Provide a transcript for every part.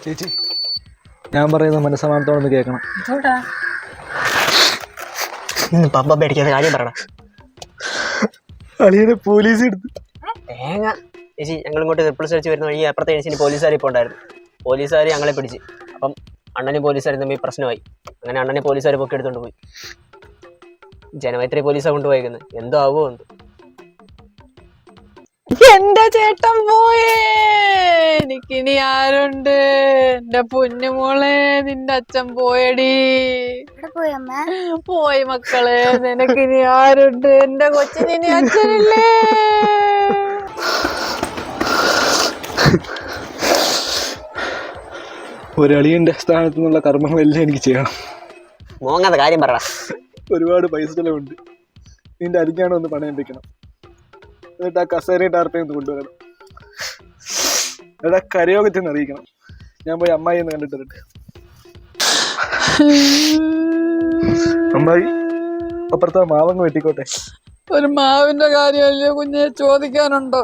ചേച്ചി, ഞാൻ പറയുന്നത് മനസ്സമാനത്തോടെ ഒന്ന് കേൾക്കണം. പപ്പ പേടിക്കാത്ത കാര്യം പറയണം. അളിയനെ പോലീസ് എടുത്ത് തേങ്ങ. ചേച്ചി, ഞങ്ങൾ ഇങ്ങോട്ട് റിപ്പിൾ സെർച്ച് വരുന്ന വഴി അപ്പുറത്തെ ചേച്ചിന് പോലീസുകാർ ഇപ്പോൾ ഉണ്ടായിരുന്നു. പോലീസുകാർ ഞങ്ങളെ പിടിച്ച്. അപ്പം അണ്ണനും പോലീസുകാരും തമ്മിൽ പ്രശ്നമായി. അങ്ങനെ അണ്ണനെ പോലീസുകാർ പൊക്കി എടുത്തുകൊണ്ട് പോയി. ജനമൈത്രി പോലീസാണ് കൊണ്ടുപോയിരിക്കുന്നത്. എന്തോ ആവുമോ എന്തോ. എന്റെ ചേട്ടൻ പോയേ, എനിക്കിനി ആരുണ്ട്? എന്റെ പൊന്നുമോളെ, നിന്റെ അച്ഛൻ പോയടി. പോയി മക്കളെ, നിനക്കിനി ആരുണ്ട്? എന്റെ കൊച്ചിനി അച്ഛനില്ലേ? ഒരളിയന്റെ സ്ഥാനത്തു നിന്നുള്ള കർമ്മങ്ങളെല്ലാം എനിക്ക് ചെയ്യണം. മോങ്ങാത്ത കാര്യം പറ. ഒരുപാട് പൈസ ചെലവുണ്ട്. നിന്റെ അരിഞ്ഞാണ് ഒന്ന് പണയം വെക്കണം. എന്നിട്ട് ആ കസേരയുടെ ആർപ്പയൊന്ന് കൊണ്ടുവരണം. എടാ, കരയോഗത്തിൽ നിന്ന് അറിയിക്കണം. ഞാൻ പോയി അമ്മായി എന്ന് കണ്ടിട്ട് വരട്ടെ. അമ്മായി, അപ്പുറത്തെ മാവങ്ങ് വെട്ടിക്കോട്ടെ. ഒരു മാവിന്റെ കാര്യമല്ലേ കുഞ്ഞെ, ചോദിക്കാനുണ്ടോ?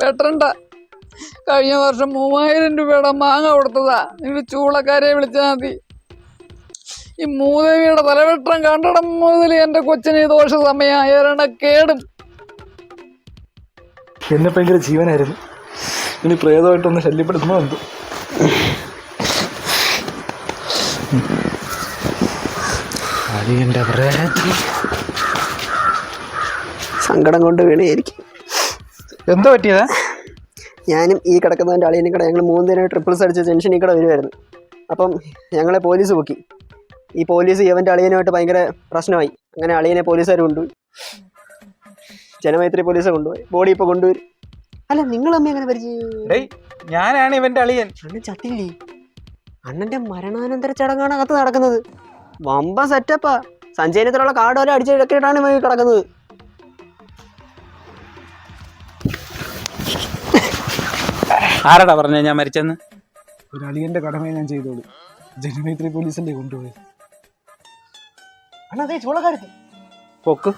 വെട്ടണ്ട. കഴിഞ്ഞ വർഷം 3000 രൂപയുടെ മാങ്ങ കൊടുത്തതാ. നിങ്ങൾ ചൂളക്കാരെ വിളിച്ചാൽ മതി. ഈ മൂദേവിയുടെ തലവെട്ടം കണ്ടിടം മുതൽ എന്റെ കൊച്ചിന് ദോഷ സമയം കേടും. എന്നെ ഭയങ്കര ജീവനായിരുന്നു. ഇനി പ്രേതമായിട്ടൊന്ന് ശല്യപ്പെടുത്തുന്നോ എന്തോ. അളിയന്റെ പ്രേതം സങ്കടം കൊണ്ട് വീണയായിരിക്കും. എന്താ പറ്റിയതാ? ഞാനും ഈ കിടക്കുന്നതിൻ്റെ അളിയനും കൂടെ ഞങ്ങൾ 3 ദിനം ട്രിപ്പിൾസ് അടിച്ച് ജംഗ്ഷനിൽ കൂടെ വരുമായിരുന്നു. അപ്പം ഞങ്ങളെ പോലീസ് പൊക്കി. ഈ പോലീസ് ഇവൻ്റെ അളിയനുമായിട്ട് ഭയങ്കര പ്രശ്നമായി. അങ്ങനെ അളിയനെ പോലീസുകാർ കൊണ്ടുപോയി. ജനമൈത്രി പോലീസ് കൊണ്ടുപോയി. ബോഡി ഇപ്പോൾ കൊണ്ടുവരും. അല്ല, നിങ്ങൾ അമ്മ എങ്ങനെ പരിചയം? ഞാനാണ് ഇവന്റെ അളിയൻ. അണ്ണൻ ചത്തില്ലേ? അണ്ണൻ്റെ മരണാനന്തര ചടങ്ങാണ് അകത്ത് നടക്കുന്നത്. വമ്പ സെറ്റപ്പാ. സഞ്ചയനത്തിലുള്ള കാർഡ് വരെ അടിച്ചിട്ടാണ് കിടക്കുന്നത്. ആരാടാ പറഞ്ഞ ഞാൻ മരിച്ചെന്ന്? ഒരു അളിയന്റെ കടമയെ ഞാൻ ചെയ്തോളൂ. ജനമൈത്രി പോലീസല്ലേ കൊണ്ടുപോയത്. അണ്ണാ, അതേ ചൂളക്കാരത്തി പൊക്ക്.